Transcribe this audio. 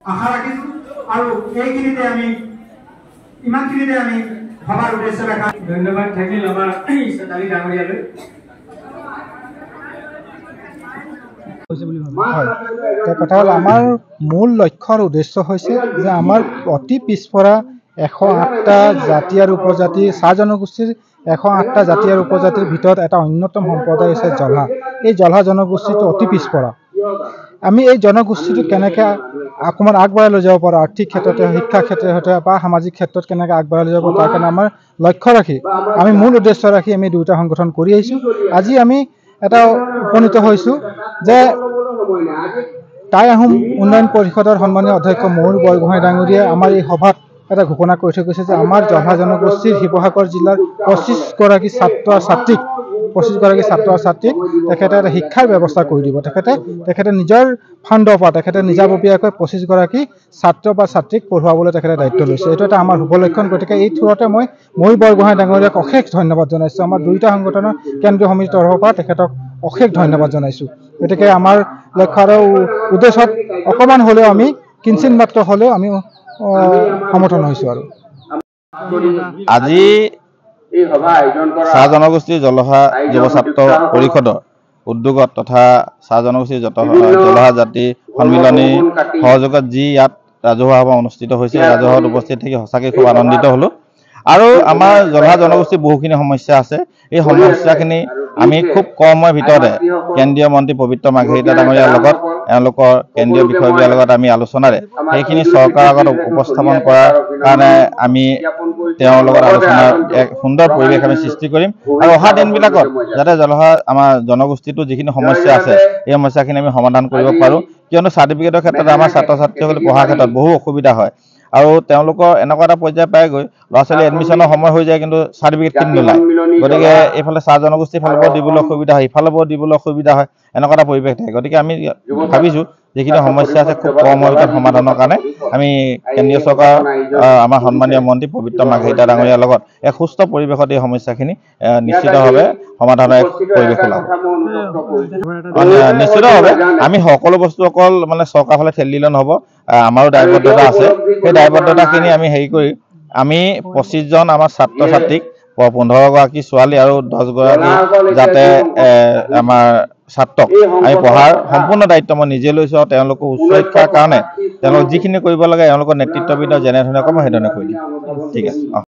আশা ৰাখিছো আৰু এইখিনিতে আমি ইমানখিনিতে আমি সভাৰ উদ্দেশ্য ৰাখা ধন্যবাদ থাকিল আমাৰ ইছাদালি ডাঙৰীয়ালৈ। কথা হ'ল আমাৰ মূল লক্ষ্যৰ উদ্দেশ্য হৈছে যে আমাৰ অতি পিছপৰা 108টা জাতি আৰু উপজাতি চাহ জনগোষ্ঠীৰ 108টা জাতি আৰু উপজাতিৰ ভিতৰত এটা অন্যতম সম্প্ৰদায় হৈছে জলহা। এই জলহা জনগোষ্ঠীটো অতি পিছপৰা। আমি এই জনগোষ্ঠীটো কেনেকৈ অকণমান আগবঢ়াই লৈ যাব পাৰোঁ, আৰ্থিক ক্ষেত্ৰতে, শিক্ষা ক্ষেত্ৰতে বা সামাজিক ক্ষেত্ৰত কেনেকৈ আগবঢ়াই লৈ যাব পাৰোঁ, তাৰ কাৰণে আমাৰ লক্ষ্য ৰাখি আমি মূল উদ্দেশ্য ৰাখি আমি দুয়োটা সংগঠন কৰি আহিছোঁ। আজি আমি এটা উপনীত হৈছোঁ যে টাই আহোম উন্নয়ন পৰিষদৰ সন্মানীয় অধ্যক্ষ ময়ূৰ বৰগোহাঁই ডাঙৰীয়াই আমাৰ এই সভাত এটা ঘোষণা কৰি থৈ গৈছে যে আমাৰ জলহা জনগোষ্ঠীৰ শিৱসাগৰ জিলাৰ 25গৰাকী ছাত্ৰ আৰু ছাত্ৰীক তেখেতে এটা শিক্ষাৰ ব্যৱস্থা কৰি দিব। তেখেতে নিজৰ ফাণ্ডৰ পৰা তেখেতে নিজাববীয়াকৈ 25গৰাকী ছাত্ৰ বা ছাত্ৰীক পঢ়ুৱাবলৈ তেখেতে দায়িত্ব লৈছে। এইটো এটা আমাৰ শুভলক্ষণ। গতিকে এই থোৰতে মই ময়ূৰ বৰগোহাঁই ডাঙৰীয়াক অশেষ ধন্যবাদ জনাইছোঁ। আমাৰ দুয়োটা সংগঠনৰ কেন্দ্ৰীয় সমিতিৰ তৰফৰ পৰা তেখেতক অশেষ ধন্যবাদ জনাইছোঁ। গতিকে আমাৰ লক্ষ্য আৰু উদ্দেশ্যত অকণমান হ'লেও আমি কিঞ্চিত মাত্ৰ হ'লেও আমি সমৰ্থন হৈছোঁ। আৰু আজি চাহ জনগোষ্ঠীৰ জলহা যুৱ ছাত্ৰ পৰিষদৰ উদ্যোগত তথা চাহ জনগোষ্ঠীৰ জলহা জাতি সন্মিলনী সহযোগত যি ইয়াত ৰাজহুৱা সভা অনুষ্ঠিত হৈছে, ৰাজহুৱাত উপস্থিত থাকি সঁচাকৈ খুব আনন্দিত হ'লোঁ। আৰু আমাৰ জলহা জনগোষ্ঠীৰ বহুখিনি সমস্যা আছে। এই সমস্যাখিনি আমি খুব কম সময়ৰ ভিতৰতে কেন্দ্ৰীয় মন্ত্ৰী পবিত্ৰ মাৰ্ঘেৰিটা ডাঙৰীয়াৰ লগত এওঁলোকৰ কেন্দ্ৰীয় বিষয়ববীয়াৰ লগত আমি আলোচনাৰে সেইখিনি চৰকাৰৰ আগত উপস্থাপন কৰাৰ কাৰণে আমি তেওঁৰ লগত আলোচনাৰ এক সুন্দৰ পৰিৱেশ আমি সৃষ্টি কৰিম। আৰু অহা দিনবিলাকত যাতে জলহা আমাৰ জনগোষ্ঠীটোৰ যিখিনি সমস্যা আছে এই সমস্যাখিনি আমি সমাধান কৰিব পাৰোঁ। কিয়নো চাৰ্টিফিকেটৰ ক্ষেত্ৰত আমাৰ ছাত্ৰ ছাত্ৰীসকলে পঢ়াৰ ক্ষেত্ৰত বহু অসুবিধা হয়। আৰু তেওঁলোকৰ এনেকুৱা এটা পৰ্যায় পায়গৈ ল'ৰা ছোৱালী এডমিশ্যনৰ সময় হৈ যায় কিন্তু চাৰ্টিফিকেটখিনি নোলায়। গতিকে এইফালে চাহ জনগোষ্ঠীৰ ফালৰ পৰা দিবলৈ অসুবিধা হয়, ইফালৰ পৰা দিবলৈ অসুবিধা হয়, এনেকুৱা এটা পৰিৱেশ থাকে। গতিকে আমি ভাবিছোঁ যিখিনি সমস্যা আছে খুব কম সময়ৰ ভিতৰত সমাধানৰ কাৰণে আমি কেন্দ্ৰীয় চৰকাৰ আমাৰ সন্মানীয় মন্ত্ৰী পবিত্ৰ মাৰ্ঘেৰিটা ডাঙৰীয়াৰ লগত এক সুস্থ পৰিৱেশত এই সমস্যাখিনি নিশ্চিতভাৱে সমাধানৰ এক পৰিৱেশ ওলাব। নিশ্চিতভাৱে আমি সকলো বস্তু অকল মানে চৰকাৰৰ ফালে ঠেলি দিলে নহ'ব। আমাৰো দায়বদ্ধতা আছে। সেই দায়বদ্ধতাখিনি আমি হেৰি কৰি আমি 25জন আমাৰ ছাত্ৰ ছাত্ৰীক 15গৰাকী ছোৱালী আৰু 10গৰাকী যাতে আমাৰ ছাত্ৰক আমি পঢ়াৰ সম্পূৰ্ণ দায়িত্ব মই নিজে লৈছোঁ। আৰু তেওঁলোকৰ উচ্চ শিক্ষাৰ কাৰণে তেওঁলোকক যিখিনি কৰিব লাগে এওঁলোকৰ নেতৃত্ববিন্দই যেনেধৰণে ক'ব সেইধৰণে কৰি দিম। ঠিক আছে।